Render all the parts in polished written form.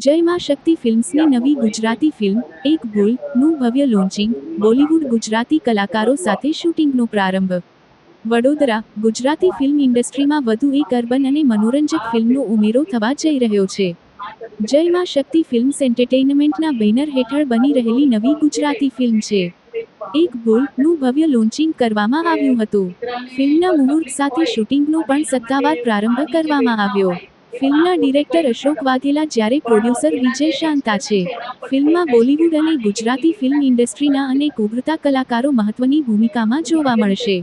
જય માં શક્તિ ફિલ્મ્સની નવી ગુજરાતી ફિલ્મ એક ભૂલ નું ભવ્ય લોન્ચિંગ, બોલિવૂડ ગુજરાતી કલાકારો સાથે શૂટિંગનો પ્રારંભ. વડોદરા, ગુજરાતી ફિલ્મ ઇન્ડસ્ટ્રીમાં વધુ એક અર્બન અને મનોરંજક ફિલ્મનો ઉમેરો થવા જઈ રહ્યો છે. જય માં શક્તિ ફિલ્મ્સ એન્ટરટેઇનમેન્ટના બેનર હેઠળ બની રહેલી નવી ગુજરાતી ફિલ્મ છે એક ભૂલ નું ભવ્ય લોન્ચિંગ કરવામાં આવ્યું હતું. ફિલ્મના મુહૂર્ત સાથે શૂટિંગનો પણ સત્તાવાર પ્રારંભ કરવામાં આવ્યો. ફિલ્મના ડિરેક્ટર અશોક વાઘેલા જ્યારે પ્રોડ્યુસર વિજય શાંતા છે. ફિલ્મમાં બોલિવૂડ અને ગુજરાતી ફિલ્મ ઇન્ડસ્ટ્રીના અનેક ઉભરતા કલાકારો મહત્વની ભૂમિકામાં જોવા મળશે.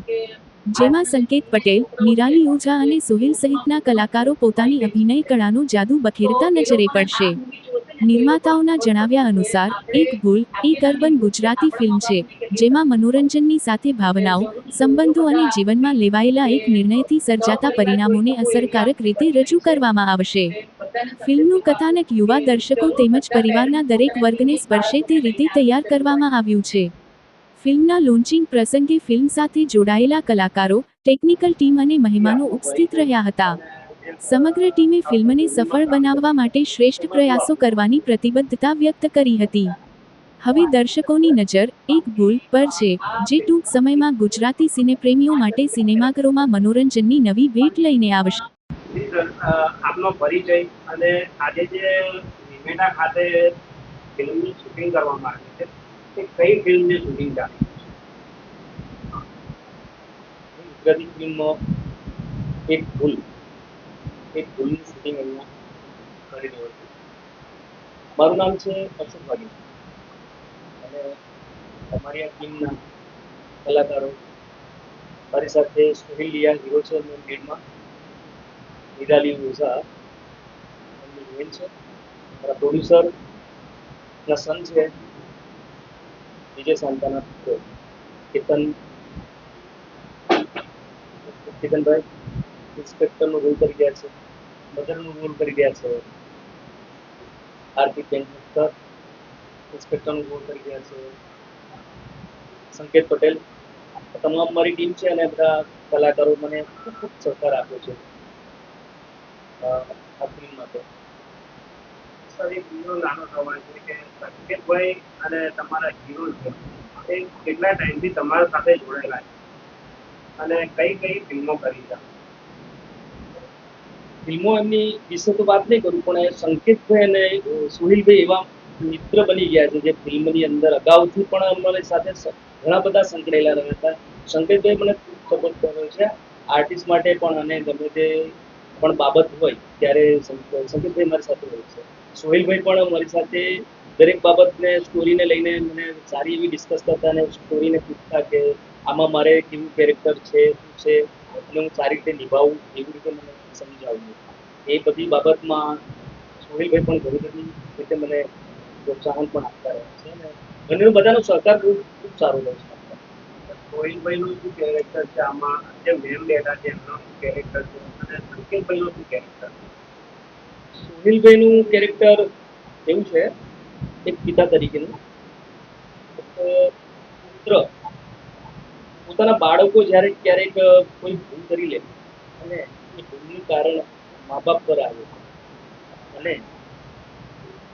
જેમાં સંકેત પટેલ, નિરાલી ઓઝા અને સોહેલ સહિતના કલાકારો પોતાની અભિનય કળાનો જાદુ બખેરતા નજરે પડશે. નિર્માતાઓના જણાવ્યા અનુસાર, એક ભૂલ એક અર્બન ગુજરાતી ફિલ્મ છે, જેમાં મનોરંજનની સાથે ભાવનાઓ, સંબંધો અને જીવનમાં લેવાયેલા એક નિર્ણયથી સર્જાતા પરિણામોને અસરકારક રીતે રજૂ કરવામાં આવશે. ફિલ્મનું કથાનક યુવા દર્શકો તેમજ પરિવારના દરેક વર્ગને સ્પર્શે તે રીતે તૈયાર કરવામાં આવ્યું છે. ફિલ્મના લોન્ચિંગ પ્રસંગે ફિલ્મ સાથે જોડાયેલા કલાકારો, ટેકનિકલ ટીમ અને મહેમાનો ઉપસ્થિત રહ્યા હતા. સમગ્ર ટીમે ફિલ્મને સફળ બનાવવા માટે શ્રેષ્ઠ પ્રયાસો કરવાની પ્રતિબદ્ધતા વ્યક્ત કરી હતી. હવે દર્શકોની નજર એક ભૂલ પર છે, જે ટૂંક સમયમાં ગુજરાતી સિનેપ્રેમીઓ માટે સિનેમાઘરોમાં મનોરંજનની નવી ભેટ લઈને આવશે. આપનો પરિચય અને આજે જે નિમેટા ખાતે ફિલ્મની શૂટિંગ કરવામાં આવી છે તે કઈ ફિલ્મની શૂટિંગ ચાલી ગુજરાતી ફિલ્મ એક ભૂલની શૂટિંગ અહીંયા કરી રહ્યો છું. મારું નામ છે અશોક વાઘેલા અને અમારી આ ટીમના કલાકારો મારી સાથે સોહેલ લિયા હીરો છે અને લીડમાં નિરાલી ઓઝા એમની હિરોઈન છે. મારા પ્રોડ્યુસર ના સન છે વિજય શાંતાના પુત્ર કેતનભાઈ ઇન્સ્પેક્ટરનો રોલ કરી રહ્યા છે, મધરનો રોલ કરી રહ્યા છે, આરતી પેન્ટર ઇન્સ્પેક્ટરનો રોલ કરી રહ્યા છે, સંકેત પટેલ. તમામ મારી ટીમ છે અને બધા કલાકારો મને ખૂબ ખૂબ સહકાર આપ્યો છે આ ફિલ્મ માટે. સર એક હીરો નાનો સવાલ છે કે સંકેતભાઈ અને તમારા હીરો છે એ કેટલા ટાઈમથી તમારા સાથે જોડાયેલા છે અને કઈ કઈ ફિલ્મો કરી છે? ફિલ્મો એમની વિશે તો વાત નહીં કરું, પણ સંકેતભાઈ અને સોહિલભાઈ એવા મિત્ર બની ગયા છે જે ફિલ્મની અંદર અગાઉથી પણ અમારી સાથે ઘણા બધા સંકળાયેલા રહ્યા હતા. સંકેતભાઈ મને ખૂબ સપોર્ટ કર્યો છે આર્ટિસ્ટ માટે પણ, અને ગમે તે પણ બાબત હોય ત્યારે સંકેતભાઈ મારી સાથે હોય છે. સોહેલભાઈ પણ મારી સાથે દરેક બાબતને સ્ટોરીને લઈને મને સારી એવી ડિસ્કસ કરતા અને સ્ટોરીને પૂછતા કે આમાં મારે કેવું કેરેક્ટર છે, શું છે, અને હું સારી રીતે નિભાવું એવી રીતે મને સમજાવ્યું. એ બધી બાબતમાં સોહેલભાઈ પણ ઘણી બધી રીતે મને પ્રોત્સાહન પણ આપતા રહ્યા છે અને બંને બધાનો સહકાર ખૂબ સારો રહે છે. સોહિલભાઈનું શું કેરેક્ટર છે આમાં? જે મેમ બેઠા છે એમનો શું કેરેક્ટર છે અને સંકેતભાઈનું શું કેરેક્ટર છે? સોહિલભાઈનું કેરેક્ટર એવું છે એક પિતા તરીકેનું, પુત્ર પોતાના બાળકો જ્યારે ક્યારેક કોઈ ભૂલ કરી લે અને એ ભૂલનું કારણ મા બાપ પર આવે અને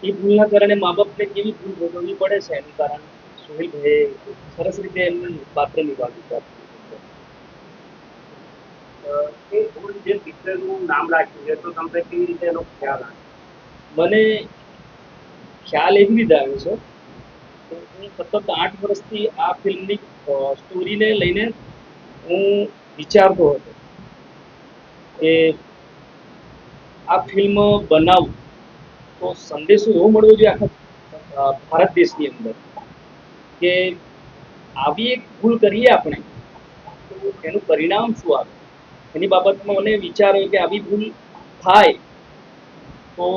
એ ભૂલના કારણે મા બાપને કેવી ભૂલ ભોગવવી પડે છે એનું કારણ સોહેલભાઈએ સરસ રીતે એમનું પાત્ર નિભાવ્યું છે. એ ભૂલ જે પિક્ચરનું નામ રાખ્યું છે તો તમને કેવી રીતે એનો ખ્યાલ આવે? મને ખ્યાલ એવી રીતે આવ્યો છે કે હું સતત 8 વર્ષથી આ ફિલ્મની સ્ટોરીને લઈને હું વિચારતો હતો કે આ ફિલ્મ બનાવું તો સંદેશો એવો મળવો જોઈએ આખા ભારત દેશની અંદર કે આવી એક ભૂલ કરીએ આપણે તો એનું પરિણામ શું આવે. એની બાબતમાં મને વિચાર આવ્યો કે આવી ભૂલ થાય તો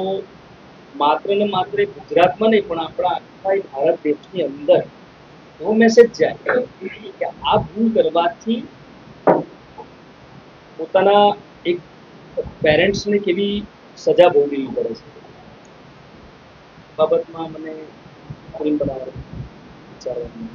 માત્ર ને માત્ર ગુજરાતમાં નહીં પણ આપણા આખા ભારત દેશની અંદર એવો મેસેજ જાય કે આ ભૂલ કરવાથી પોતાના એક પેરેન્ટ્સને કેવી સજા ભોગવવી પડે છે. બાબતમાં મને ફિલ્મ બનાવવાનું વિચારવાનું